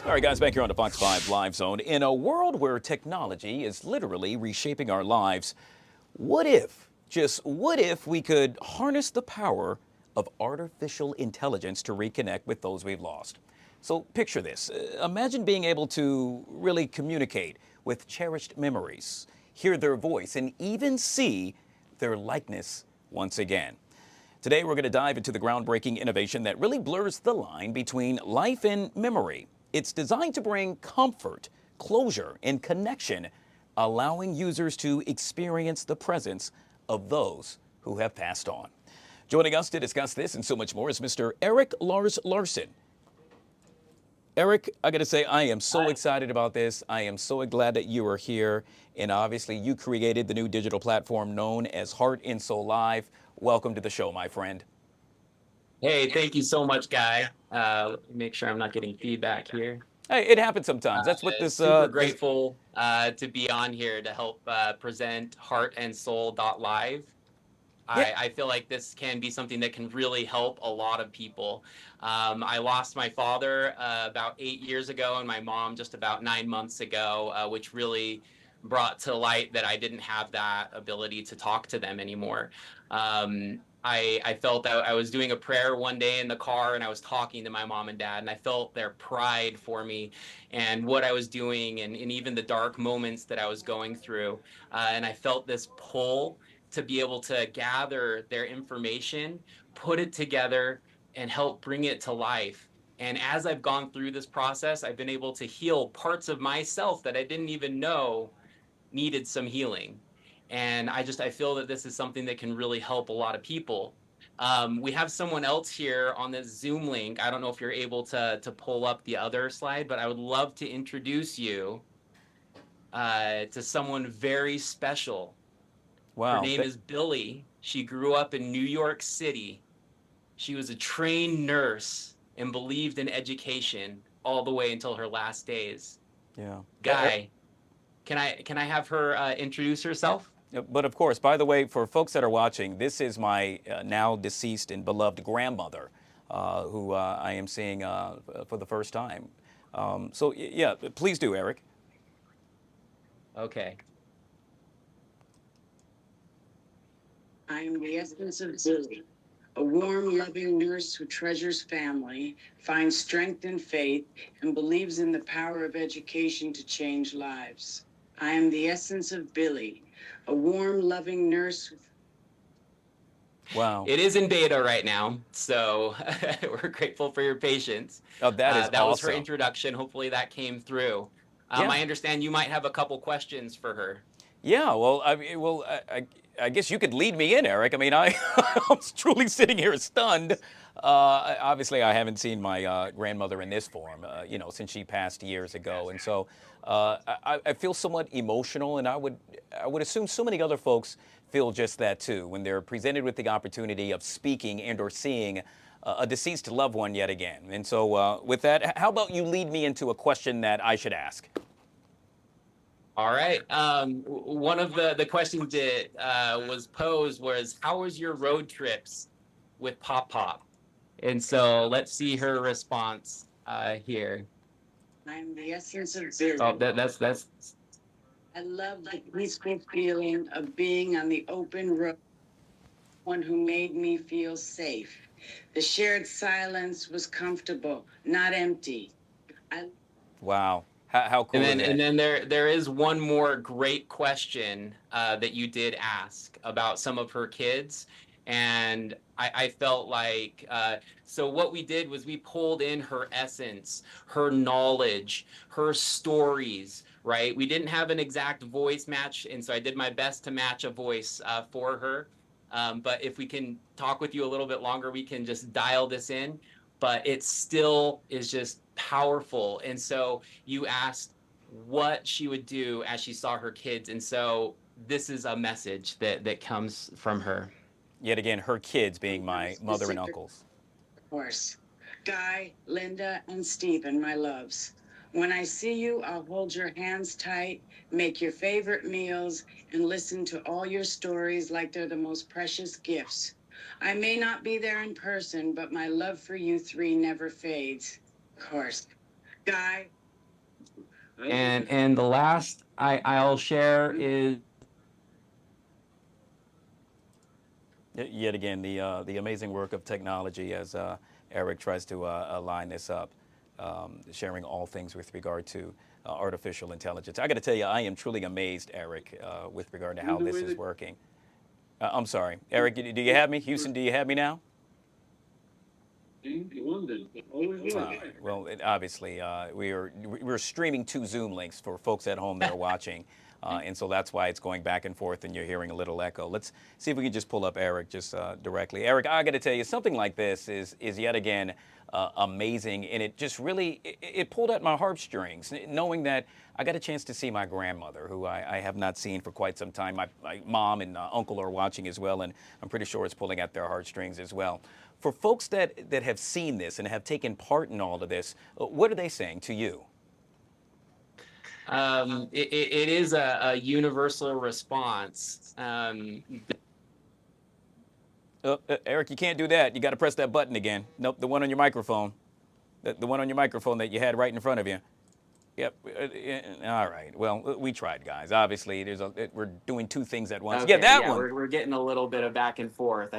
All right, guys, back here on the Fox 5 Live Zone. In a world where technology is literally reshaping our lives, what if, just what if we could harness the power of artificial intelligence to reconnect with those we've lost? So picture this. Imagine being able to really communicate with cherished memories, hear their voice, and even see their likeness once again. Today, we're going to dive into the groundbreaking innovation that really blurs the line between life and memory. It's designed to bring comfort, closure, and connection, allowing users to experience the presence of those who have passed on. Joining us to discuss this and so much more is Mr. Eric Larson. Eric, I got to say, I am so excited about this. I am so glad that you are here. And obviously, you created the new digital platform known as HeartAndSoul.live. Welcome to the show, my friend. Hey, thank you so much, Guy. Let me make sure I'm not getting feedback here. Hey, it happens sometimes. That's what this. Super grateful to be on here to help present HeartAndSoul.live. Yeah. I feel like this can be something that can really help a lot of people. I lost my father about 8 years ago and my mom just about 9 months ago, which really brought to light that I didn't have that ability to talk to them anymore. I felt that I was doing a prayer one day in the car and I was talking to my mom and dad, and I felt their pride for me and what I was doing, and even the dark moments that I was going through. And I felt this pull to be able to gather their information, put it together, and help bring it to life. And as I've gone through this process, I've been able to heal parts of myself that I didn't even know needed some healing. And I feel that this is something that can really help a lot of people. We have someone else here on this Zoom link. I don't know if you're able to pull up the other slide, but I would love to introduce you to someone very special. Wow. Her name is Billy. She grew up in New York City. She was a trained nurse and believed in education all the way until her last days. Yeah. Guy, can I have her introduce herself? But of course, by the way, for folks that are watching, this is my now deceased and beloved grandmother, who I am seeing for the first time. Yeah, please do, Eric. Okay. I am the essence of Billy, a warm, loving nurse who treasures family, finds strength in faith, and believes in the power of education to change lives. I am the essence of Billy, a warm, loving nurse. Wow. It is in beta right now, so we're grateful for your patience. Oh, that is that was her awesome. introduction. Hopefully that came through. Yeah. I understand you might have a couple questions for her. Yeah, well, I guess you could lead me in, Eric. I mean, I was truly sitting here stunned. Obviously, I haven't seen my grandmother in this form, since she passed years ago, and so I feel somewhat emotional, and I would assume so many other folks feel just that too when they're presented with the opportunity of speaking and/or seeing a deceased loved one yet again. And so, with that, how about you lead me into a question that I should ask? All right. One of the questions that was posed was, how was your road trips with Pop Pop? And so let's see her response here. I'm the essence of Billy. Oh, that's. I love the peaceful feeling of being on the open road, one who made me feel safe. The shared silence was comfortable, not empty. Wow. How cool is that? And then there is one more great question that you did ask about some of her kids. And I felt like, so what we did was we pulled in her essence, her knowledge, her stories, right? We didn't have an exact voice match, and so I did my best to match a voice for her. But if we can talk with you a little bit longer, we can just dial this in. But it still is just powerful. And so you asked what she would do as she saw her kids. And so this is a message that comes from her. Yet again, her kids being my mother and uncles. Of course. Guy, Linda, and Stephen, my loves. When I see you, I'll hold your hands tight, make your favorite meals, and listen to all your stories like they're the most precious gifts. I may not be there in person, but my love for you three never fades. Of course. Guy, And the last I'll share is Yet again, the amazing work of technology as Eric tries to align this up, sharing all things with regard to artificial intelligence. I got to tell you, I am truly amazed, Eric, with regard to how this is working. I'm sorry, Eric, do you have me? Houston, do you have me now? Well, obviously, we're streaming 2 Zoom links for folks at home that are watching, and so that's why it's going back and forth, and you're hearing a little echo. Let's see if we can just pull up Eric just directly. Eric, I got to tell you, something like this is yet again amazing, and it just really it pulled at my heartstrings, knowing that I got a chance to see my grandmother, who I have not seen for quite some time. My mom and uncle are watching as well, and I'm pretty sure it's pulling at their heartstrings as well. For folks that have seen this and have taken part in all of this, what are they saying to you? It is a universal response. Eric, you can't do that. You got to press that button again. Nope, the one on your microphone. The one on your microphone that you had right in front of you. Yep. All right. Well, we tried, guys. Obviously, we're doing 2 things at once. Okay, yeah, that one. We're getting a little bit of back and forth.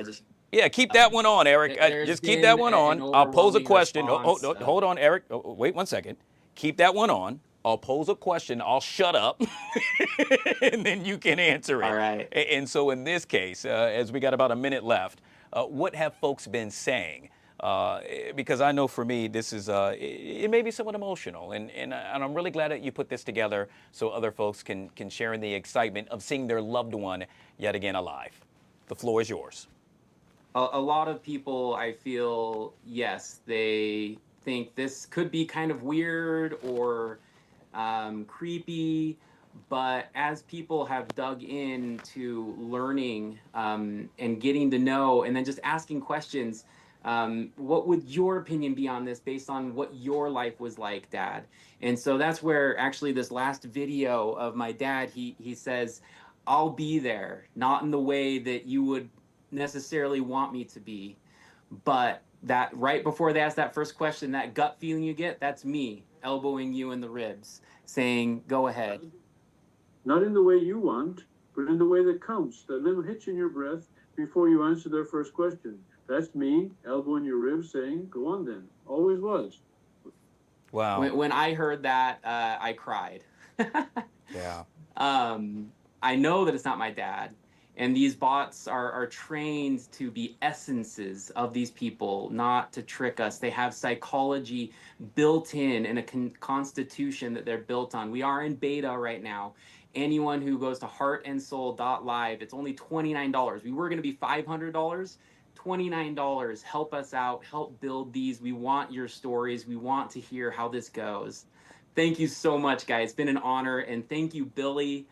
Yeah, keep that one on, Eric. Just keep that one on. I'll pose a question. Hold on, Eric. Wait 1 second. Keep that one on. I'll pose a question. I'll shut up, and then you can answer it. All right. And so in this case, as we got about a minute left, what have folks been saying? Because I know for me, this is it may be somewhat emotional, and I'm really glad that you put this together so other folks can share in the excitement of seeing their loved one yet again alive. The floor is yours. A lot of people, I feel, yes, they think this could be kind of weird or creepy, but as people have dug into learning and getting to know and then just asking questions, what would your opinion be on this based on what your life was like, Dad? And so that's where actually this last video of my dad, he says, I'll be there, not in the way that you would necessarily want me to be, but that right before they ask that first question, that gut feeling you get, that's me elbowing you in the ribs, saying, go ahead. Not in the way you want, but in the way that counts, that little hitch in your breath before you answer their first question. That's me elbowing your ribs, saying, go on then. Always was. Wow. When I heard that, I cried. Yeah. I know that it's not my dad. And these bots are trained to be essences of these people, not to trick us. They have psychology built in and a constitution that they're built on. We are in beta right now. Anyone who goes to HeartAndSoul.live, it's only $29. We were going to be $500. $29. Help us out. Help build these. We want your stories. We want to hear how this goes. Thank you so much, guys. It's been an honor. And thank you, Billy,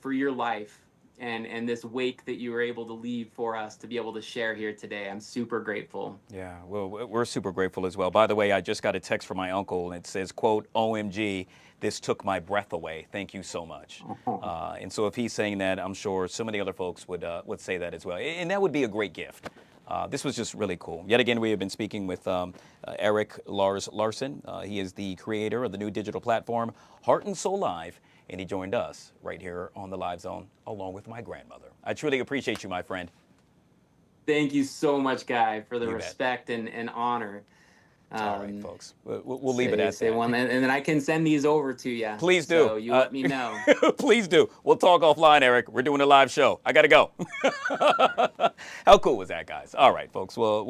for your life. And this wake that you were able to leave for us to be able to share here today. I'm super grateful. Yeah, well, we're super grateful as well. By the way, I just got a text from my uncle, and it says, quote, OMG, this took my breath away. Thank you so much. And so if he's saying that, I'm sure so many other folks would say that as well. And that would be a great gift. This was just really cool. Yet again, we have been speaking with Eric Larson. He is the creator of the new digital platform, Heart and Soul Live. And he joined us right here on the Live Zone, along with my grandmother. I truly appreciate you, my friend. Thank you so much, Guy, for the You respect and honor. All right, folks. We'll leave it at that. And then I can send these over to you. Please do. So you let me know. Please do. We'll talk offline, Eric. We're doing a live show. I got to go. How cool was that, guys? All right, folks. Well.